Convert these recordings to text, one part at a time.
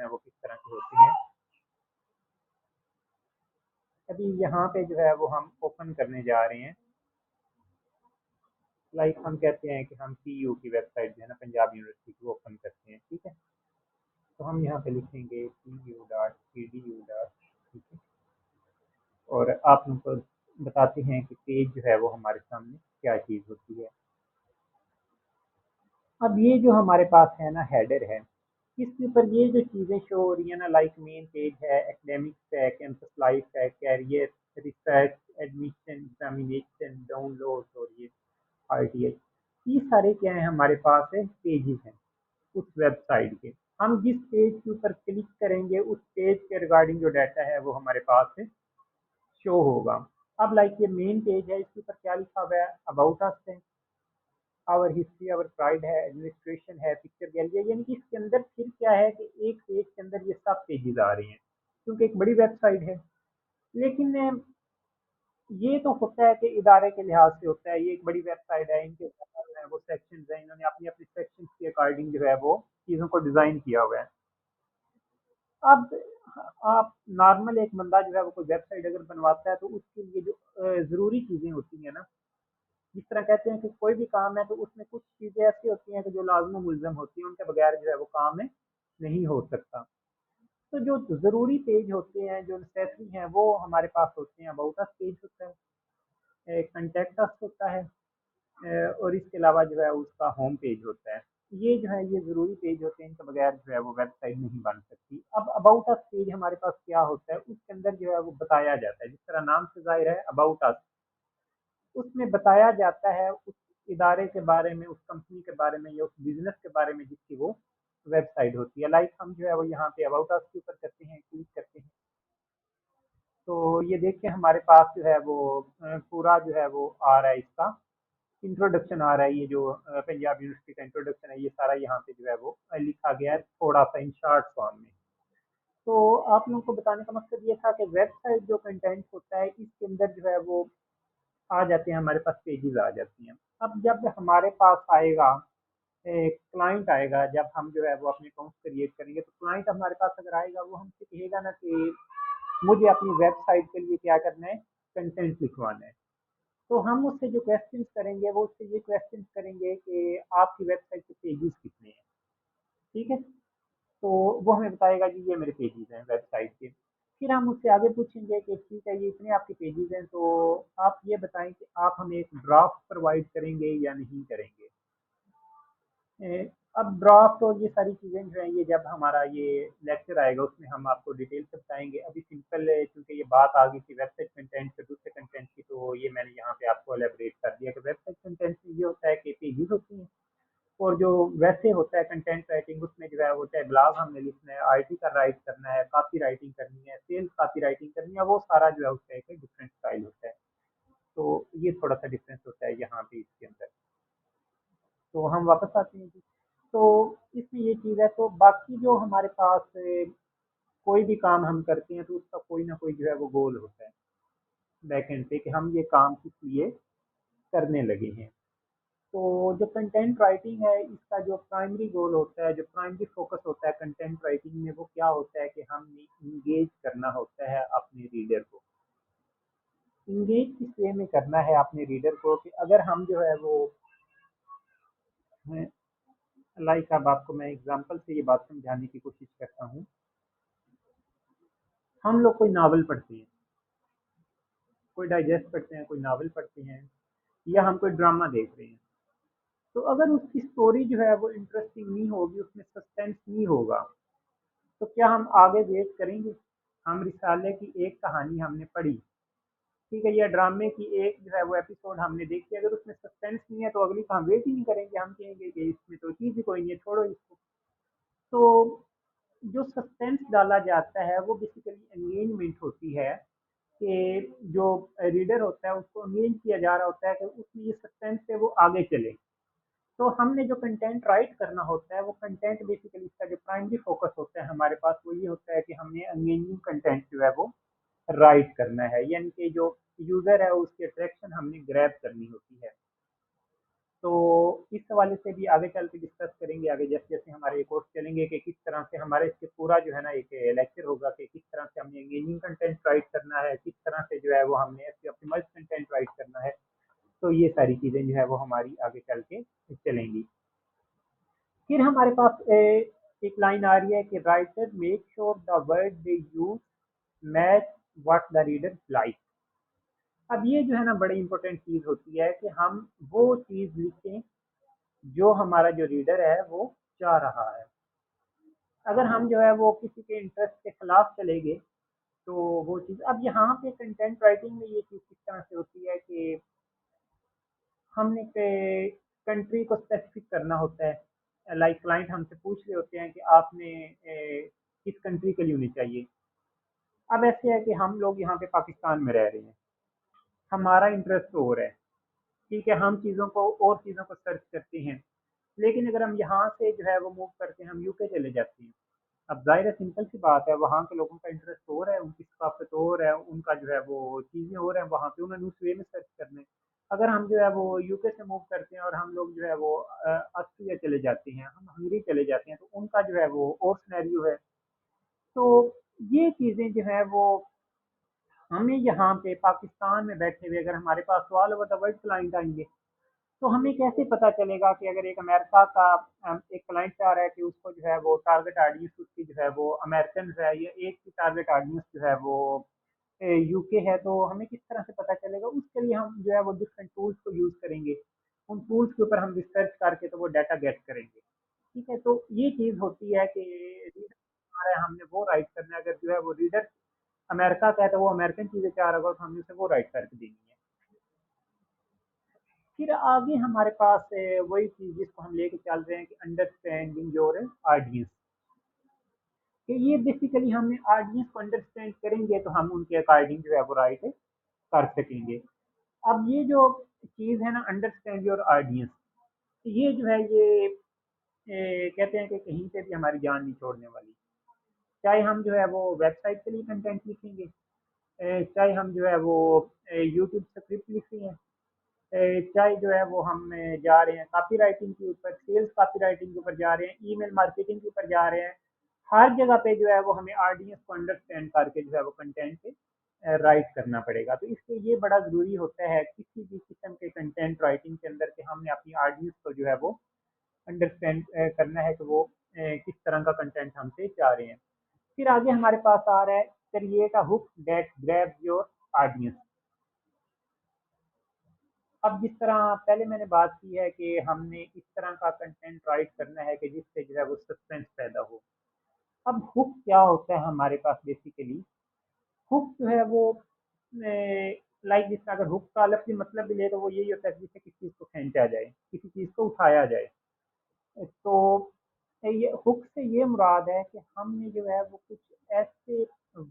हैं वो किस तरह के होते हैं। अभी यहाँ पे जो है वो हम ओपन करने जा रहे हैं। लाइक हम कहते हैं कि हम पीयू की वेबसाइट जो है ना पंजाब यूनिवर्सिटी की ओपन करते हैं, ठीक है। तो हम यहाँ पे लिखेंगे pu.edu. ठीक है, और आप उनको बताते हैं कि पेज जो है वो हमारे सामने क्या चीज़ होती है। अब ये जो हमारे पास है ना हेडर है, इसके ऊपर ये जो चीज़ें शो हो रही है ना, लाइक मेन पेज है, एकेडमिक्स है, कैंपस लाइफ है, career, research, admission, examination, download और ये आरटीएच, ये सारे क्या है हमारे पास है पेजेस हैं उस वेबसाइट के। हम जिस पेज के ऊपर क्लिक करेंगे उस पेज के रिगार्डिंग जो डाटा है वो हमारे पास है शो होगा। अब लाइक ये मेन पेज है, इसके ऊपर क्या लिखा हुआ है, अबाउट अस है, आवर हिस्ट्री, आवर प्राइड है, एडमिनिस्ट्रेशन है, पिक्चर गैलरी है, यानी कि इसके अंदर फिर क्या है कि एक पेज के अंदर ये सब पेजेस आ रहे हैं क्योंकि एक बड़ी वेबसाइट है। लेकिन ये तो होता है कि इदारे के लिहाज से होता है, ये एक बड़ी वेबसाइट है, इनके जो है वो सेक्शन है, इन्होंने अपनी अपनी सेक्शन के अकॉर्डिंग जो है वो चीज़ों को डिज़ाइन किया हुआ है। अब आप नॉर्मल एक बंदा जो है वो कोई वेबसाइट अगर बनवाता है तो उसके लिए जो ज़रूरी चीज़ें होती हैं ना, जिस तरह कहते हैं कि कोई भी काम है तो उसमें कुछ चीज़ें ऐसी होती हैं कि जो लाज़िम व मुल्ज़म होती हैं, उनके बगैर जो है वो काम है नहीं हो सकता। तो जो ज़रूरी पेज होते हैं, जो नेसेसरी हैं, वो हमारे पास होते हैं। अबाउट अस पेज होता है, एक कॉन्टैक्ट अस होता है, और इसके अलावा जो है उसका होम पेज होता है। ये जो है ये ज़रूरी पेज होते हैं, इनके बगैर जो है वो वेबसाइट नहीं बन सकती। अब अबाउट अस पेज हमारे पास क्या होता है, उसके अंदर जो है वो बताया जाता है, जिस तरह नाम से ज़ाहिर है अबाउट अस, उसमें बताया जाता है उस इदारे के बारे में, उस कंपनी के बारे में या उस बिजनेस के बारे में जिसकी वो वेबसाइट होती है। लाइक हम जो है वो यहाँ पे अबाउट अस के ऊपर करते हैं, क्लिक करते हैं, तो ये देखिए हमारे पास जो है वो पूरा जो है वो आ रहा है, इसका इंट्रोडक्शन आ रहा है। ये जो पंजाब यूनिवर्सिटी का इंट्रोडक्शन है, ये सारा यहाँ पे जो है वो लिखा गया है थोड़ा सा इन शॉर्ट फॉर्म में। तो आप लोगों को बताने का मकसद ये था कि वेबसाइट जो कंटेंट होता है इसके अंदर जो है वो आ जाते हैं, हमारे पास पेजेस आ जाती हैं। अब जब हमारे पास आएगा एक क्लाइंट आएगा, जब हम जो है वो अपने अकाउंट क्रिएट करेंगे, तो क्लाइंट हमारे पास अगर आएगा वो हमसे कहेगा ना कि मुझे अपनी वेबसाइट के लिए क्या करना है, कंटेंट लिखवाना है। तो हम उससे जो क्वेश्चंस करेंगे वो उससे ये क्वेश्चंस करेंगे कि आपकी वेबसाइट के पेजेस कितने हैं, ठीक है। तो वो हमें बताएगा कि ये मेरे पेजेस हैं वेबसाइट के। फिर हम उससे आगे पूछेंगे कि ठीक है ये इतने आपके पेजेस हैं, तो आप ये बताएं कि आप हमें एक ड्राफ्ट प्रोवाइड करेंगे या नहीं करेंगे। अब ड्राफ्ट और ये सारी चीज़ें जो हैं ये जब हमारा ये लेक्चर आएगा उसमें हम आपको डिटेल से बताएंगे। अभी सिंपल क्योंकि ये बात आ गई थी वेबसाइट कंटेंट से दूसरे कंटेंट की, तो ये मैंने यहाँ पे आपको एलेबरेट कर दिया कि वेबसाइट कंटेंट में ये होता है कि पेजेस होती हैं, और जो वैसे होता है कंटेंट राइटिंग उसमें जो है वो चाहे ब्लॉग हमने लिखना है, आरटी का राइट करना है, कॉपी राइटिंग करनी है, सेल्स कॉपी राइटिंग करनी है, वो सारा जो है उसका एक डिफरेंट स्टाइल होता है। तो ये थोड़ा सा डिफरेंस होता है यहाँ पे इसके अंदर। तो हम वापस आते हैं जी। तो इसमें ये चीज़ है, तो बाकी जो हमारे पास कोई भी काम हम करते हैं तो उसका कोई ना कोई जो है वो गोल होता है बैक एंड पे कि हम ये काम किस लिए करने लगे हैं। तो जो कंटेंट राइटिंग है इसका जो प्राइमरी गोल होता है, जो प्राइमरी फोकस होता है कंटेंट राइटिंग में, वो क्या होता है कि हमने इंगेज करना होता है अपने रीडर को। इंगेज किस वे में करना है अपने रीडर को कि अगर हम जो है वो लाइक अब आपको मैं एग्जांपल से ये बात समझाने की कोशिश करता हूँ। हम लोग कोई नावल पढ़ते हैं, कोई डाइजेस्ट पढ़ते हैं, कोई नावल पढ़ते हैं, या हम कोई ड्रामा देख रहे हैं, तो अगर उसकी स्टोरी जो है वो इंटरेस्टिंग नहीं होगी, उसमें सस्पेंस नहीं होगा, तो क्या हम आगे वेट करेंगे। हम रिसाले की एक कहानी हमने पढ़ी, ठीक है, या ड्रामे की एक जो है वो एपिसोड हमने देखी, अगर उसमें सस्पेंस नहीं है तो अगली का हम वेट ही नहीं करेंगे, हम कहेंगे कि इसमें तो चीज़ ही कोई नहीं है, छोड़ो इसको। तो जो सस्पेंस डाला जाता है वो बेसिकली एंगेजमेंट होती है कि जो रीडर होता है उसको एंगेज किया जा रहा होता है कि उसमें ये सस्पेंस है वो आगे चले। तो हमने जो कंटेंट राइट करना होता है वो कंटेंट बेसिकली इसका जो प्राइमरी फोकस होता है हमारे पास वो ये होता है कि हमने एंगेजिंग कंटेंट जो है वो राइट करना है, यानी कि जो यूजर है उसकी अट्रैक्शन हमने ग्रैब करनी होती है। तो इस हवाले से भी आगे चल के डिस्कस करेंगे, आगे जैसे जैसे हमारे कोर्स चलेंगे कि किस तरह से हमारे इसके पूरा जो है ना एक लेक्चर होगा कि किस तरह से हमने एंगेजिंग कंटेंट राइट करना है, किस तरह से जो है वो हमने ऐसे ऑप्टिमाइज कंटेंट राइट करना है। तो ये सारी चीज़ें जो है वो हमारी आगे चल के चलेंगी। फिर हमारे पास एक लाइन आ रही है कि writer make sure the word they use match what the reader like. अब ये जो है ना बड़ी इंपॉर्टेंट चीज़ होती है कि हम वो चीज़ लिखें जो हमारा जो रीडर है वो चाह रहा है। अगर हम जो है वो किसी के इंटरेस्ट के खिलाफ चले गए तो वो चीज़, अब यहाँ पे कंटेंट राइटिंग में ये चीज़ किस तरह से होती है कि हमने कंट्री को स्पेसिफिक करना होता है। लाइक क्लाइंट हमसे पूछ रहे होते हैं कि आपने किस कंट्री के लिए होनी चाहिए। अब ऐसे है कि हम लोग यहाँ पे पाकिस्तान में रह रहे हैं, हमारा इंटरेस्ट और है, ठीक है, हम चीज़ों को और चीज़ों को सर्च करते हैं। लेकिन अगर हम यहाँ से जो है वो मूव करके हम यूके चले जाते हैं, अब ज़ाहिर है सिंपल सी बात है, वहाँ के लोगों का इंटरेस्ट और है, उनकी सकाफ़त और है, उनका जो है वो चीज़ें और हैं, वहाँ पे उन्होंने उस वे में सर्च करना है। अगर हम जो है वो यूके से मूव करते हैं और हम लोग जो है वो ऑस्ट्रिया चले जाते हैं, हम हंगरी चले जाते हैं, तो उनका जो है वो और सिनेरियो है। तो ये चीज़ें जो है वो हमें यहाँ पे पाकिस्तान में बैठे हुए अगर हमारे पास all over the world client आएंगे, तो हमें कैसे पता चलेगा कि अगर एक अमेरिका का एक क्लाइंट चाह रहा है कि उसको जो है वो टारगेट ऑडियंस उसकी जो है वो अमेरिकन है, या एक की टारगेट ऑडियंस जो है वो यूके है, तो हमें किस तरह से पता चलेगा? उसके लिए हम जो है वो डिफरेंट टूल्स को यूज़ करेंगे, उन टूल्स के ऊपर हम रिसर्च करके तो वो डाटा गेट करेंगे। ठीक है, तो ये चीज़ होती है कि रीडर हमारा है, हमने वो राइट करना है। अगर जो है वो रीडर अमेरिका का है तो वो अमेरिकन चीज़ें चाह रहा होगा, तो हमने उसे वो राइट करके देनी है। फिर आगे हमारे पास वही चीज़ जिसको हम लेके चल रहे हैं कि अंडरस्टैंडिंग योर ऑडियंस, कि ये बेसिकली हमने ऑडियंस को अंडरस्टैंड करेंगे तो हम उनके अकॉर्डिंग जो है वो राइट कर सकेंगे। अब ये जो चीज़ है ना अंडरस्टैंड योर ऑडियंस, ये जो है ये कहते हैं कि कहीं पे भी हमारी जान नहीं छोड़ने वाली। चाहे हम जो है वो वेबसाइट के लिए कंटेंट लिखेंगे, चाहे हम जो है वो यूट्यूब स्क्रिप्ट लिख रहे हैं, चाहे जो है वो हम जा रहे हैं कॉपी राइटिंग के ऊपर, सेल्स कॉपी राइटिंग के ऊपर जा रहे हैं, ईमेल मार्केटिंग के ऊपर जा रहे हैं, हर जगह पे जो है वो हमें ऑडियंस को अंडरस्टैंड करके जो है वो कंटेंट राइट करना पड़ेगा। तो इसलिए ये बड़ा ज़रूरी होता है किसी भी किस्म के कंटेंट राइटिंग के अंदर कि हमने अपनी ऑडियंस को जो है वो अंडरस्टैंड करना है कि वो किस तरह का कंटेंट हमसे चाह रहे हैं। फिर आगे हमारे पास आ रहा है create a hook that grab your audience. अब जिस तरह पहले मैंने बात की है कि हमने इस तरह का कंटेंट राइट करना है कि जिससे जो है वो सस्पेंस पैदा हो। अब हुक क्या होता है हमारे पास बेसिकली? हुक जो है वो लाइक जिस अगर हुक का अलग से मतलब भी ले तो वो यही होता है कि जिससे किसी चीज़ को खींचा जाए, किसी चीज़ को उठाया जाए। तो ये हुक से ये मुराद है कि हमने जो है वो कुछ ऐसे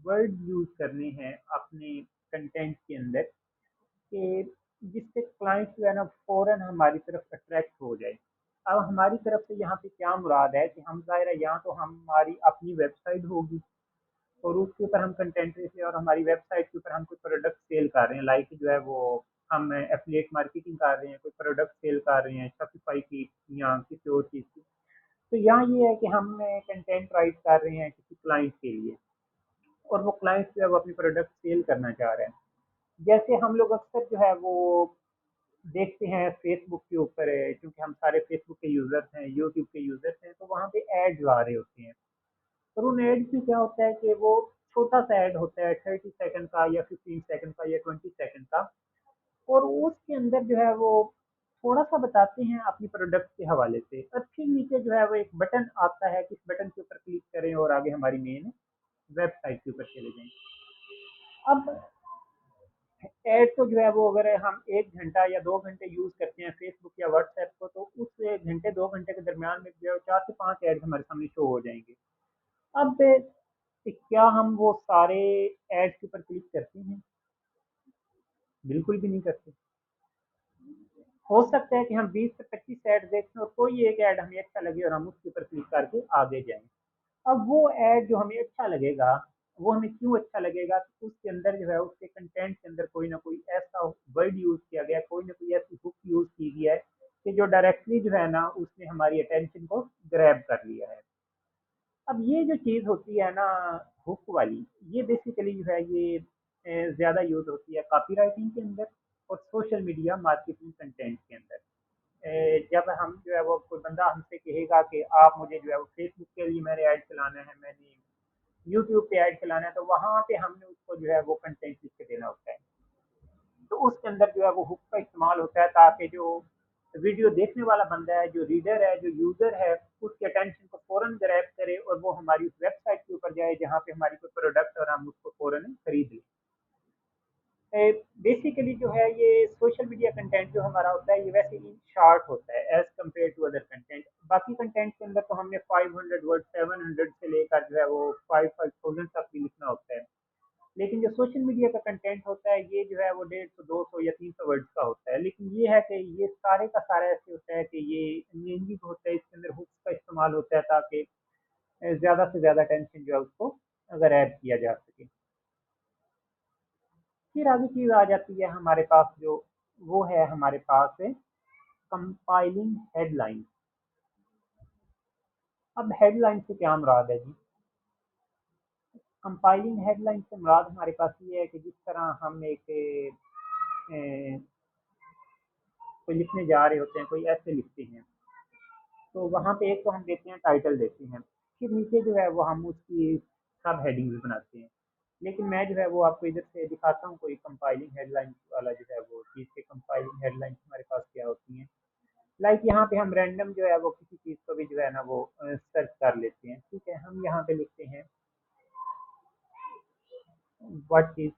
वर्ड यूज़ करने हैं अपने कंटेंट के अंदर कि जिससे क्लाइंट जो है ना फ़ौरन हमारी तरफ अट्रैक्ट हो जाए। अब हमारी तरफ से यहाँ पे क्या मुराद है कि हम ज़ाहिर है यहाँ तो हमारी अपनी वेबसाइट होगी और उसके ऊपर हम कंटेंट से और हमारी वेबसाइट के ऊपर हम कोई प्रोडक्ट सेल कर रहे हैं, लाइक जो है वो हम एफिलिएट मार्केटिंग कर रहे हैं, कोई प्रोडक्ट सेल कर रहे हैं शॉपिफाई की या किसी और चीज़ की। तो यहाँ ये है कि हम कंटेंट राइट कर रहे हैं किसी क्लाइंट के लिए और वो क्लाइंट जो है वो अपनी प्रोडक्ट सेल करना चाह रहे हैं। जैसे हम लोग अक्सर जो है वो देखते हैं फेसबुक के ऊपर है, क्योंकि हम सारे फेसबुक के यूज़र्स हैं, यूट्यूब के यूज़र्स हैं, तो वहाँ पे एड्स आ रहे होते हैं। और उन एड्स में क्या होता है कि वो छोटा सा ऐड होता है 30 सेकंड का या 15 सेकंड का या 20 सेकंड का, और उसके अंदर जो है वो थोड़ा सा बताते हैं अपनी प्रोडक्ट के हवाले से, और फिर नीचे जो है वो एक बटन आता है कि इस बटन के ऊपर क्लिक करें और आगे हमारी मेन वेबसाइट के ऊपर चले जाएं। अब ऐड तो जो है वो अगर हम 1 घंटा या 2 घंटे यूज़ करते हैं फेसबुक या व्हाट्सएप को, तो उस 1 घंटे 2 घंटे के दरमियान में जो है 4 से 5 ऐड हमारे सामने शो हो जाएंगे। अब क्या हम वो सारे एड्स के ऊपर क्लिक करते हैं? बिल्कुल भी नहीं करते। हो सकता है कि हम 20 से 25 ऐड देखें और कोई एक ऐड हमें अच्छा लगे और हम उसके ऊपर क्लिक करके आगे जाएं। अब वो ऐड जो हमें अच्छा लगेगा, वो हमें क्यों अच्छा लगेगा? तो उसके अंदर जो है उसके कंटेंट के अंदर कोई ना कोई ऐसा वर्ड यूज़ किया गया है, कोई ना कोई ऐसी हुक यूज़ की गई है कि जो डायरेक्टली जो है ना उसने हमारी अटेंशन को ग्रैब कर लिया है। अब ये जो चीज़ होती है ना हुक वाली, ये बेसिकली जो है ये ज़्यादा यूज़ होती है कॉपी राइटिंग के अंदर और सोशल मीडिया मार्केटिंग कंटेंट के अंदर। जब हम जो है वो कोई बंदा हमसे कहेगा कि आप मुझे जो है वो फेसबुक के लिए मैंने ऐड चलाना है, मैंने यूट्यूब पे ऐड चलाना है, तो वहाँ पे हमने उसको जो है वो कंटेंट लिख के देना होता है। तो उसके अंदर जो है वो हुक का इस्तेमाल होता है ताकि जो वीडियो देखने वाला बंदा है, जो रीडर है, जो यूजर है, उसके अटेंशन को फौरन ग्रैब करे और वो हमारी उस वेबसाइट के ऊपर जाए जहाँ पे हमारी कोई प्रोडक्ट और हम उसको फौरन खरीद लें। बेसिकली जो है ये सोशल मीडिया कंटेंट जो हमारा होता है ये वैसे ही शॉर्ट होता है as compare to other content. बाकी कंटेंट के अंदर तो हमने 500 वर्ड 700 से लेकर जो है वो 5000 तक भी लिखना होता है। लेकिन जो सोशल मीडिया का कंटेंट होता है ये जो है वो 150 200 या 300 वर्ड्स का होता है। लेकिन ये है कि ये सारे का सारा ऐसे होता है कि ये मेनली होता है इसके अंदर हुक्स का इस्तेमाल होता है ताकि ज़्यादा से ज़्यादा टेंशन जो है उसको अगर ऐड किया जा सके। फिर आगे चीज़ आ जाती है हमारे पास जो वो है हमारे पास है कंपाइलिंग हेडलाइन। अब हेडलाइन से क्या मुराद है जी? कंपाइलिंग हेडलाइन से मुराद हमारे पास ये है कि जिस तरह हम एक कोई लिखने जा रहे होते हैं, कोई ऐसे लिखते हैं, तो वहाँ पे एक तो हम देते हैं टाइटल देते हैं, फिर नीचे जो है वो हम उसकी सब हेडिंग्स बनाते हैं। लेकिन मैं जो है वो आपको इधर से दिखाता हूँ कोई कंपाइलिंग हेडलाइन वाला जो है वो चीज़ के कंपाइलिंग हेडलाइन हमारे पास क्या होती हैं। लाइक यहाँ पे हम रैंडम जो है वो किसी चीज़ को भी जो है ना वो सर्च कर लेते हैं। ठीक है, हम यहाँ पे लिखते हैं व्हाट इज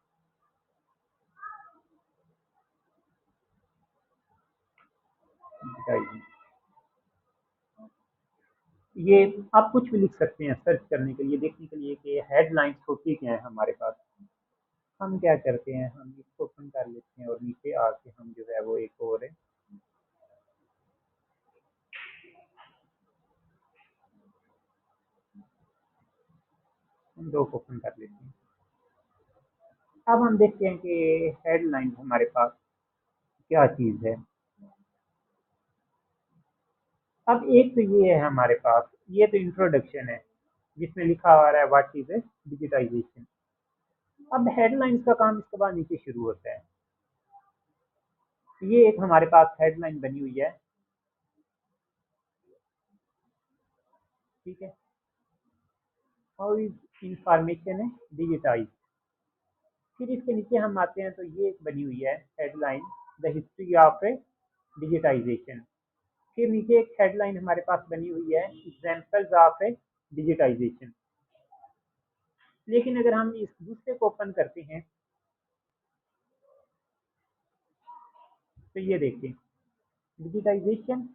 एडवर्टाइजिंग। ये आप कुछ भी लिख सकते हैं सर्च करने के लिए, देखने के लिए कि हेडलाइंस होती क्या है हमारे पास। हम क्या करते हैं, हम इसको ओपन कर लेते हैं और नीचे आके हम जो है वो एक और हम दो को ओपन कर लेते हैं। अब हम देखते हैं कि हेडलाइन हमारे पास क्या चीज़ है। अब एक तो ये है हमारे पास, ये तो इंट्रोडक्शन है जिसमें लिखा आ रहा है व्हाट इज डिजिटाइजेशन। अब हेडलाइंस का काम इसके बाद नीचे शुरू होता है। ये एक हमारे पास हेडलाइन बनी हुई है। ठीक है, हाउ इज इंफॉर्मेशन है डिजिटाइज। फिर इसके नीचे हम आते हैं तो ये एक बनी हुई है headline, the history of digitization. फिर नीचे एक हेडलाइन हमारे पास बनी हुई है एग्जाम्पल्स ऑफ डिजिटाइजेशन। लेकिन अगर हम इस दूसरे को ओपन करते हैं तो ये देखें, digitization,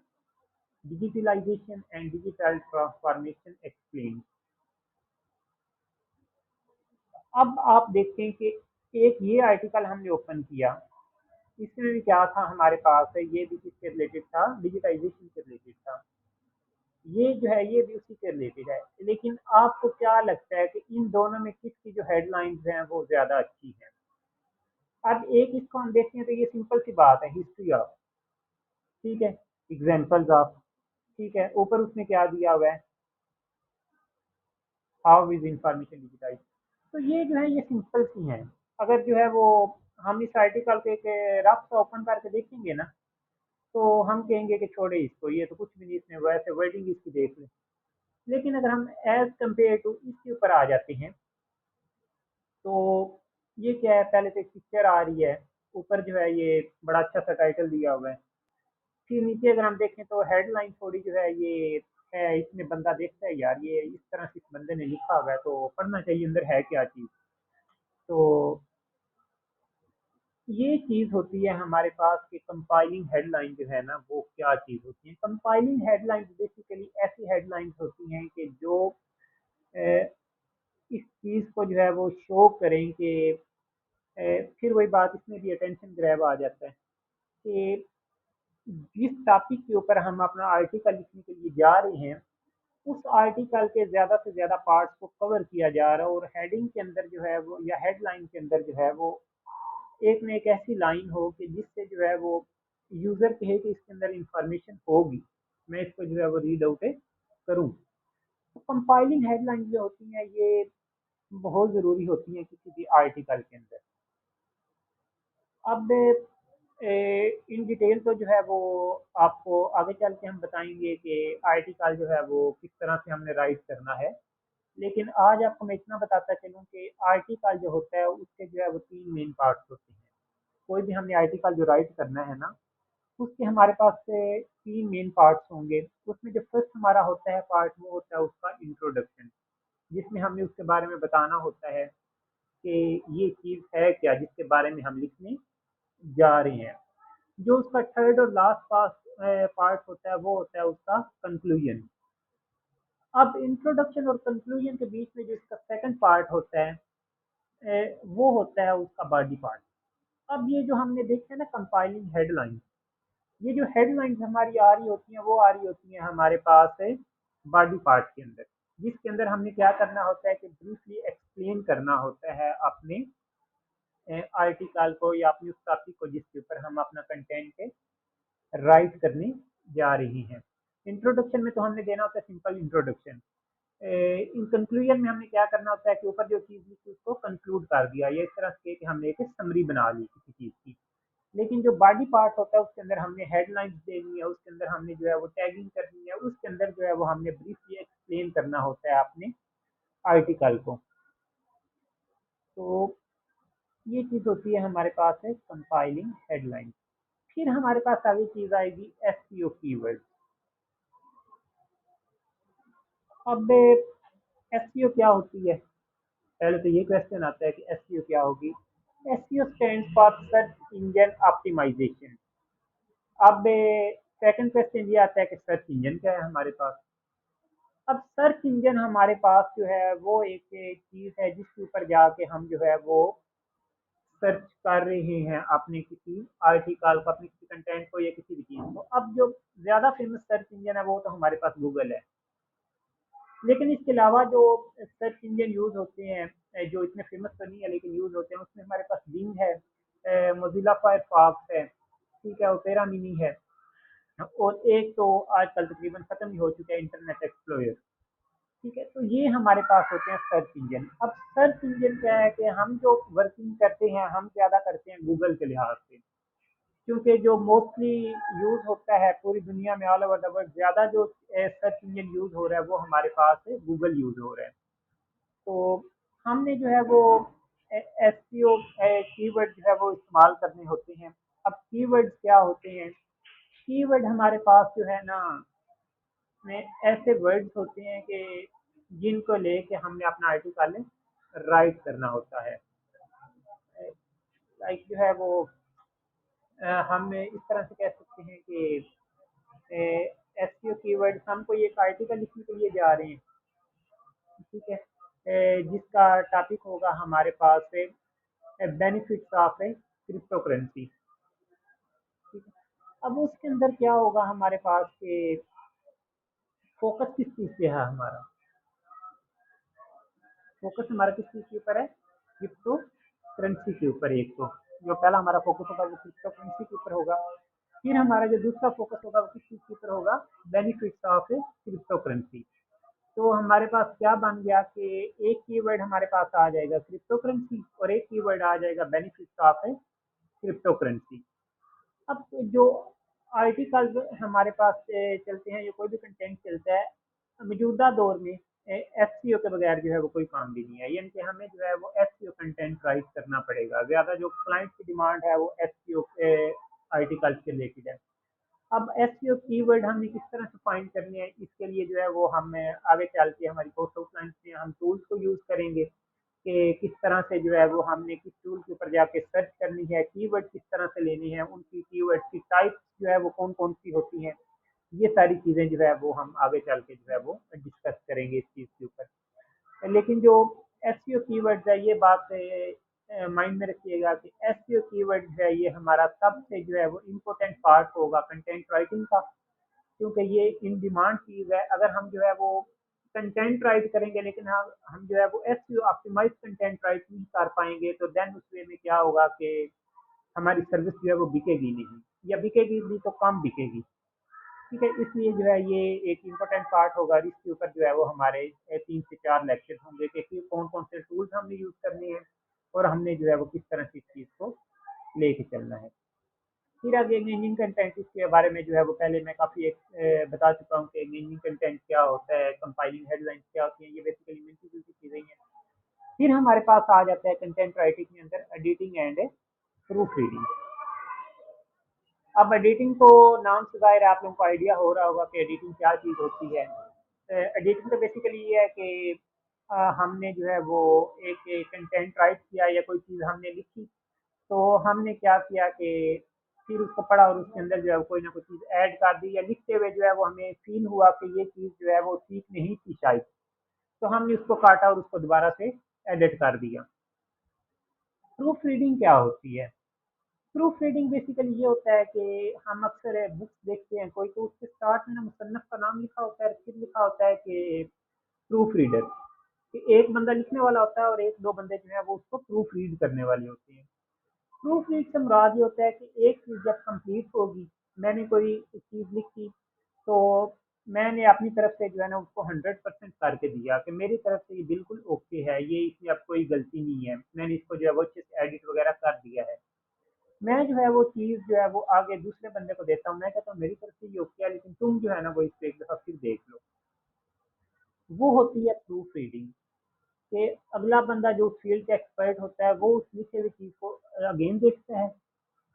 digitalization and digital transformation explain. अब आप देखते हैं कि एक ये आर्टिकल हमने ओपन किया, इसमें भी क्या था हमारे पास है, ये भी किसके रिलेटेड था, डिजिटाइजेशन के रिलेटेड था। ये जो है ये भी उसी के रिलेटेड है। लेकिन आपको क्या लगता है कि इन दोनों में किसकी जो हेडलाइंस हैं वो ज़्यादा अच्छी हैं? अब एक इसको हम देखते हैं तो ये सिंपल सी बात है, हिस्ट्री ऑफ। ठीक है, एग्जाम्पल्स ऑफ। ठीक है, ऊपर उसने क्या दिया हुआ है, हाउ इज इंफॉर्मेशन डिजिटाइज। तो ये जो है ये सिंपल सी हैं। अगर जो है वो हम इस आर्टिकल के रफ सा ओपन करके देखेंगे ना तो हम कहेंगे कि छोड़े इसको, ये तो कुछ भी नहीं, इसमें वैसे वर्डिंग इसकी देख लें। लेकिन अगर हम एज कम्पेयर टू इसके ऊपर आ जाते हैं तो ये क्या है, पहले तो एक पिक्चर आ रही है, ऊपर जो है ये बड़ा अच्छा सा टाइटल दिया हुआ है। फिर नीचे अगर हम देखें तो हेडलाइन थोड़ी जो है ये है, इसमें बंदा देखता है यार ये इस तरह से इस बंदे ने लिखा हुआ है तो पढ़ना चाहिए अंदर है क्या चीज़। तो ये चीज़ होती है हमारे पास कि कंपाइलिंग हेडलाइन जो है ना वो क्या चीज़ होती है। कंपाइलिंग हेडलाइंस बेसिकली ऐसी हेडलाइंस होती हैं कि जो इस चीज़ को जो है वो शो करें कि फिर वही बात, इसमें भी अटेंशन ग्रैब आ जाता है कि जिस टॉपिक के ऊपर हम अपना आर्टिकल लिखने के लिए जा रहे हैं उस आर्टिकल के ज़्यादा से ज़्यादा पार्ट्स को कवर किया जा रहा है और हेडिंग के अंदर जो है वो या हेडलाइन के अंदर जो है वो एक न एक ऐसी लाइन हो कि जिससे जो है वो यूज़र कहे कि इसके अंदर इंफॉर्मेशन होगी, मैं इसको जो है वो रीड आउट करूँ। तो कंपाइलिंग हेडलाइन जो होती हैं ये बहुत ज़रूरी होती हैं किसी भी आर्टिकल के अंदर। अब इन डिटेल तो जो है वो आपको आगे चल के हम बताएंगे कि आर्टिकल जो है वो किस तरह से हमने राइट करना है। लेकिन आज आपको मैं इतना बताता चलूँ कि आर्टिकल जो होता है उसके जो है वो 3 मेन पार्ट्स होते हैं। कोई भी हमने आर्टिकल जो राइट करना है ना, उसके हमारे पास से 3 मेन पार्ट्स होंगे। उसमें जो फर्स्ट हमारा होता है पार्ट वो होता है उसका इंट्रोडक्शन, जिसमें हमने उसके बारे में बताना होता है कि ये चीज़ है क्या जिसके बारे में हम लिखने जा रहे हैं। जो उसका थर्ड और लास्ट पार्ट होता है वो होता है उसका कंक्लूजन। अब इंट्रोडक्शन और कंक्लूजन के बीच में जो इसका सेकंड पार्ट होता है वो होता है उसका बॉडी पार्ट। अब ये जो हमने देखा है ना कंपाइलिंग हेडलाइन, ये जो हेडलाइंस हमारी आ रही होती हैं वो आ रही होती हैं हमारे पास है बॉडी पार्ट के अंदर, जिसके अंदर हमने क्या करना होता है कि ब्रीफली एक्सप्लेन करना होता है अपने आर्टिकल को या अपनी उस टॉपिक को जिसके ऊपर हम अपना कंटेंट राइट करने जा रही हैं। इंट्रोडक्शन में तो हमने देना होता है सिंपल इंट्रोडक्शन। इन कंक्लूजन में हमने क्या करना होता है कि ऊपर जो चीज़ लिखी उसको कंक्लूड कर दिया, या इस तरह से कि हमने एक समरी बना ली किसी चीज़ की। लेकिन जो बॉडी पार्ट होता है उसके अंदर हमने हेडलाइंस देनी है, उसके अंदर हमने जो है वो टैगिंग करनी है, उसके अंदर जो है वो हमने ब्रीफली एक्सप्लेन करना होता है अपने आर्टिकल को। तो ये चीज़ होती है हमारे पास है कंपाइलिंग हेडलाइन। फिर हमारे पास आगे चीज़ आएगी एसईओ कीवर्ड। अब एसईओ क्या होती है? पहले तो ये क्वेश्चन आता है कि एसईओ क्या होगी। SEO stands for search engine optimization. अब सेकंड क्वेश्चन ये आता है कि सर्च इंजन क्या है हमारे पास। अब सर्च इंजन हमारे पास जो है वो एक चीज़ है जिसके ऊपर जाके हम जो है वो सर्च कर रहे हैं अपने किसी आर्टिकल को, अपने किसी कंटेंट को या किसी भी चीज़ को। अब जो ज़्यादा फेमस सर्च इंजन है वो तो हमारे पास गूगल है। लेकिन इसके अलावा जो सर्च इंजन यूज़ होते हैं जो इतने फेमस तो नहीं है लेकिन यूज़ होते हैं, उसमें हमारे पास बिंग है, मोजिला फायरफॉक्स है, ठीक है, ओपेरा मिनी है, और एक तो आजकल तकरीबन खत्म ही हो चुका है, इंटरनेट एक्सप्लोरर। ठीक है, तो ये हमारे पास होते हैं सर्च इंजन। अब सर्च इंजन क्या है कि हम जो वर्किंग करते हैं हम ज़्यादा करते हैं गूगल के लिहाज से, क्योंकि जो मोस्टली यूज़ होता है पूरी दुनिया में ऑल ओवर द वर्ल्ड, ज़्यादा जो सर्च इंजन यूज़ हो रहा है वो हमारे पास है गूगल यूज़ हो रहा है। तो हमने जो है वो एसईओ कीवर्ड जो है वो इस्तेमाल करने होते हैं। अब कीवर्ड्स क्या होते हैं? कीवर्ड हमारे पास जो है ना में ऐसे वर्ड्स होते हैं कि जिनको लेके हमने अपना आर्टिकल राइट करना होता है। लाइक जो है वो हम इस तरह से कह सकते हैं कि एसईओ कीवर्ड हम कोई एक आर्टिकल लिखने के लिए जा रहे हैं, ठीक है, जिसका टॉपिक होगा हमारे पास बेनिफिट्स ऑफ क्रिप्टो करेंसी। ठीक है, अब उसके अंदर क्या होगा हमारे पास के फोकस किस चीज़ पे है हमारा? फोकस हमारा किस चीज़ के ऊपर है? क्रिप्टो करेंसी के ऊपर। एक तो जो पहला हमारा फोकस होगा वो क्रिप्टो करेंसी के ऊपर होगा। फिर हमारा जो दूसरा फोकस होगा वो किस चीज़ के ऊपर होगा? Benefits of crypto currency. तो हमारे पास क्या बन गया कि एक कीवर्ड हमारे पास आ जाएगा क्रिप्टो करेंसी और एक कीवर्ड आ जाएगा बेनिफिट्स ऑफ क्रिप्टो करेंसी। अब जो आर्टिकल्स हमारे पास चलते हैं, जो कोई भी कंटेंट चलता है मौजूदा दौर में, एसईओ के बगैर जो है वो कोई काम भी नहीं है। यानी कि हमें जो है वो एसईओ कंटेंट राइट करना पड़ेगा। ज़्यादा जो क्लाइंट की डिमांड है वो एसईओ आर्टिकल्स के रिलेटेड है। अब एसईओ कीवर्ड हमने किस तरह से फाइंड करने हैं, इसके लिए जो है वो हम आगे चल के हमारी कोर्स आउटलाइन में हम टूल्स को यूज़ करेंगे कि किस तरह से जो है वो हमने किस टूल के ऊपर जाके सर्च करनी है, कीवर्ड किस तरह से लेनी है, उनकी कीवर्ड की टाइप्स जो है वो कौन कौन सी होती हैं। ये सारी चीज़ें जो है वो हम आगे चल के जो है वो डिस्कस करेंगे इस चीज़ के ऊपर। लेकिन जो एसईओ कीवर्ड्स है ये बात माइंड में रखिएगा कि एसईओ कीवर्ड जो है ये हमारा सबसे जो है वो इम्पोर्टेंट पार्ट होगा कंटेंट राइटिंग का, क्योंकि ये इन डिमांड चीज़ है। अगर हम जो है वो कंटेंट राइट करेंगे लेकिन हम जो है वो एसईओ ऑप्टिमाइज कंटेंट राइट नहीं कर पाएंगे तो देन उस वे में क्या होगा कि हमारी सर्विस जो है वो बिकेगी नहीं। या बिकेगी भी तो कम बिकेगी। ठीक है, इसलिए जो है ये एक इम्पोर्टेंट पार्ट होगा और इसके ऊपर जो है वो हमारे 3 से 4 लेक्चर होंगे कि कौन कौन से टूल्स हमने यूज़ करने हैं और हमने जो है वो किस तरह से इस चीज़ को लेके चलना है। फिर आगे इंजीनियरिंग कंटेंट, इसके बारे में जो है वो पहले मैं काफ़ी बता चुका हूँ कि इंजीनियरिंग कंटेंट क्या होता है, कंपाइलिंग हेडलाइंस क्या होती हैं, ये बेसिकली मिलती जुलती चीज़ें ही हैं। फिर हमारे पास आ जाता है कंटेंट राइटिंग के अंदर एडिटिंग एंड प्रूफ रीडिंग। अब एडिटिंग को नाम से ज़ाहिर है आप लोगों को आइडिया हो रहा होगा कि एडिटिंग क्या चीज़ होती है। एडिटिंग तो बेसिकली ये है कि हमने जो है वो एक कंटेंट राइट किया या कोई चीज़ हमने लिखी, तो हमने क्या किया कि फिर उसको पढ़ा और उसके अंदर जो है कोई ना कोई चीज़ ऐड कर दी, या लिखते हुए जो है वो हमें फील हुआ कि ये चीज़ जो है वो ठीक नहीं थी शायद, तो हमने उसको काटा और उसको दोबारा से एडिट कर दिया। प्रूफ रीडिंग क्या होती है? प्रूफ रीडिंग बेसिकली ये होता है कि हम अक्सर बुक्स देखते हैं कोई, तो उसके स्टार्ट में ना मुसन्नफ का नाम लिखा होता है, फिर लिखा होता है कि प्रूफ रीडर, कि एक बंदा लिखने वाला होता है और एक दो बंदे जो है वो उसको प्रूफ रीड करने वाले होते हैं। प्रूफ रीड से मुराद ये होता है कि एक चीज़ जब कंप्लीट होगी, मैंने कोई चीज़ लिखी, तो मैंने अपनी तरफ से जो है ना उसको 100% करके दिया कि मेरी तरफ से ये बिल्कुल ओके है, ये इसमें अब कोई गलती नहीं है, मैंने इसको जो है वो अच्छे से एडिट वगैरह कर दिया है। मैं जो है वो चीज़ जो है वो आगे दूसरे बंदे को देता हूँ, मैं कहता हूँ मेरी तरफ से ये ओके है, लेकिन तुम जो है ना वो इसको एक दफ़ा फिर देख लो। वो होती है प्रूफ रीडिंग, कि अगला बंदा जो फील्ड का एक्सपर्ट होता है वो उस लिखे हुई चीज़ को अगेन देखता है,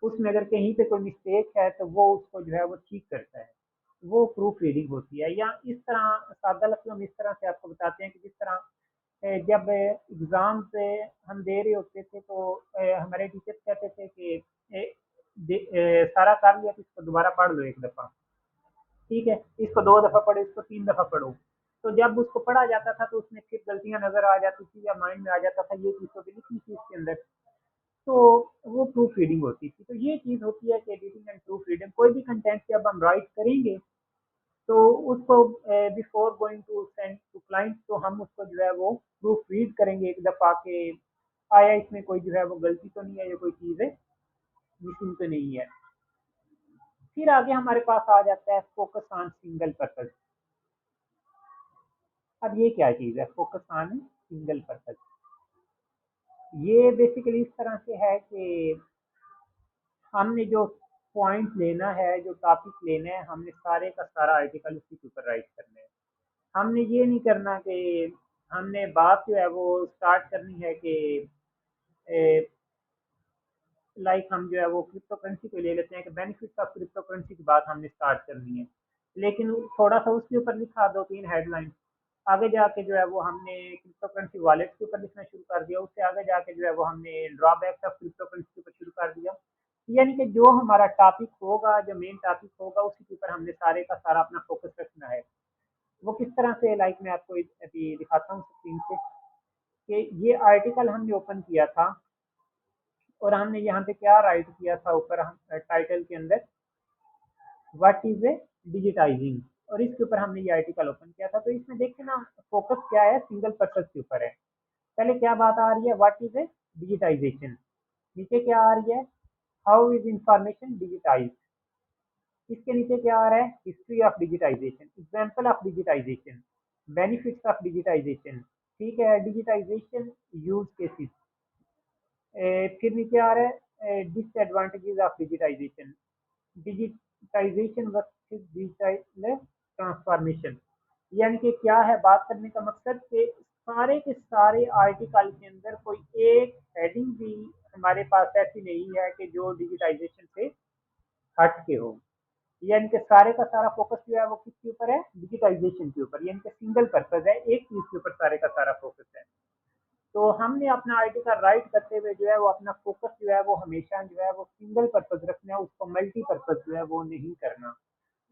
उसमें अगर कहीं पे कोई मिस्टेक है तो वो उसको जो है वो ठीक करता है। वो प्रूफ रीडिंग होती है। या इस तरह सादा लफ्ज़ों में इस तरह से आपको बताते हैं कि जिस तरह जब एग्ज़ाम पे हम दे रहे होते थे, तो हमारे टीचर्स कहते थे कि सारा कर लिया तो इसको दोबारा पढ़ लो एक दफ़ा, ठीक है, इसको 2 दफ़ा पढ़ो, इसको 3 दफ़ा पढ़ो। तो जब उसको पढ़ा जाता था तो उसमें फिर गलतियां नजर आ जाती थी या माइंड में आ जाता था, ये चीज़ तो लिखनी थी इसके अंदर, तो वो प्रूफ रीडिंग होती थी। तो ये चीज़ होती है कि एडिटिंग एंड प्रूफ रीडिंग, कोई भी कंटेंट जब हम राइट करेंगे तो उसको before going to send to client, तो हम उसको जो है वो प्रूफ रीड करेंगे एक दफ़ा के, आया इसमें कोई जो है वो गलती तो नहीं है, या कोई चीज़ है मिसिंग तो नहीं है। फिर आगे हमारे पास आ जाता है फोकस ऑन सिंगल पर्पज। अब ये क्या चीज़ है फोकस ऑन सिंगल पर्पज? ये बेसिकली इस तरह से है कि हमने जो पॉइंट लेना है, जो टॉपिक लेना है, हमने सारे का सारा आर्टिकल उसी के ऊपर राइट करना है। हमने ये नहीं करना कि हमने बात जो है वो स्टार्ट करनी है कि लाइक हम जो है वो क्रिप्टो करेंसी को ले लेते हैं कि बेनिफिट्स ऑफ क्रिप्टो करेंसी की बात हमने स्टार्ट करनी है, लेकिन थोड़ा सा उसके ऊपर लिखा 2-3 हेडलाइन, आगे जाके जो है वो हमने क्रिप्टो करेंसी वॉलेट के ऊपर लिखना शुरू कर दिया, उससे आगे जाके जो है वो हमने ड्रॉबैक्स ऑफ क्रिप्टो करेंसी के ऊपर शुरू कर दिया। यानी कि जो हमारा टॉपिक होगा, जो मेन टॉपिक होगा, उसी के ऊपर हमने सारे का सारा अपना फोकस रखना है। वो किस तरह से, लाइक मैं आपको अभी दिखाता हूँ स्क्रीन पे, कि ये आर्टिकल हमने ओपन किया था और हमने यहाँ पे क्या राइट किया था ऊपर, हम टाइटल के अंदर व्हाट इज ए डिजिटाइजिंग, और इसके ऊपर हमने ये आर्टिकल ओपन किया था। तो इसमें देखिए ना फोकस क्या है, सिंगल पर्पज के ऊपर है। पहले क्या बात आ रही है, व्हाट इज ए डिजिटाइजेशन, नीचे क्या आ रही है, हाउ इज इंफॉर्मेशन डिजिटाइज, इसके नीचे क्या आ रहा है, history of digitization, example of digitization, benefits of digitization, ठीक है, डिजिटाइजेशन यूज केसेस, फिर नीचे आ रहा है disadvantages of digitization, digitization versus digital transformation. यानी कि क्या है बात करने का मकसद, कि सारे के सारे आर्टिकल के अंदर कोई एक हेडिंग भी हमारे पास ऐसी नहीं है कि जो डिजिटाइजेशन से हट के हो। यानी कि सारे का सारा फोकस जो है वो किसके ऊपर है, डिजिटाइजेशन के ऊपर, यानी कि सिंगल पर्पज है, एक चीज के ऊपर सारे का सारा फोकस है। तो हमने अपना आर्टिकल राइट करते हुए जो है वो अपना फोकस जो है वो हमेशा जो है वो सिंगल पर्पज रखना है, उसको मल्टीपर्पज जो है वो नहीं करना।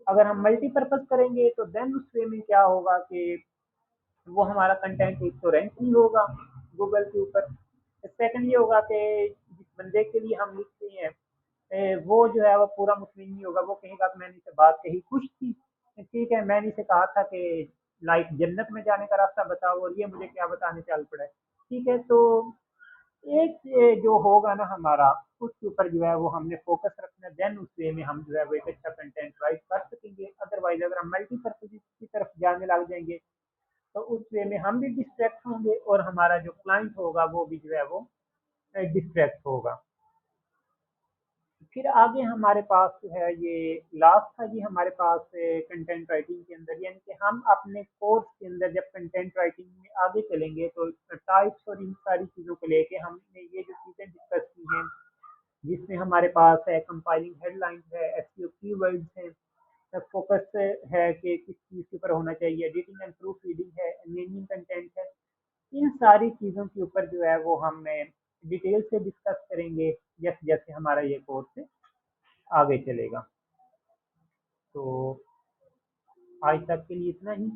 अगर हम मल्टीपर्पज करेंगे तो देन उस वे में क्या होगा कि वो हमारा कंटेंट एक तो रैंक नहीं होगा गूगल के ऊपर, सेकंड ये होगा कि जिस बंदे के लिए हम लिखते हैं वो जो है वो पूरा मुतमिन नहीं होगा, वो कहेगा कि मैंने इसे बात कही खुश थी, ठीक है, मैंने इसे कहा था कि लाइक जन्नत में जाने का रास्ता बताओ और ये मुझे क्या बताने चल पड़ा है। ठीक है, तो एक जो होगा ना हमारा, उसके ऊपर जो है वो हमने फोकस रखना है, देन उस वे में हम जो है वो एक अच्छा कंटेंट राइट कर सकेंगे। अदरवाइज अगर हम मल्टीपर्पज की तरफ जाने लग जाएंगे तो उस वे में हम भी डिस्ट्रैक्ट होंगे और हमारा जो क्लाइंट होगा वो भी जो है वो डिस्ट्रैक्ट होगा। फिर आगे हमारे पास जो है ये लास्ट था जी हमारे पास कंटेंट राइटिंग के अंदर, यानी कि हम अपने कोर्स के अंदर जब कंटेंट राइटिंग में आगे चलेंगे तो टाइप्स और इन सारी चीज़ों को लेके हमने ये जो चीज़ें डिस्कस की हैं, जिसमें हमारे पास है कंपाइलिंग हेडलाइंस है, एसईओ कीवर्ड्स है, फोकस है कि किस चीज़ के ऊपर होना चाहिए, एडिटिंग एंड प्रूफ रीडिंग है, नेमिंग कंटेंट है। इन सारी चीज़ों के ऊपर जो है वो हम डिटेल से डिस्कस करेंगे जैसे जैसे हमारा ये कोर्स आगे चलेगा। तो आज तक के लिए इतना ही।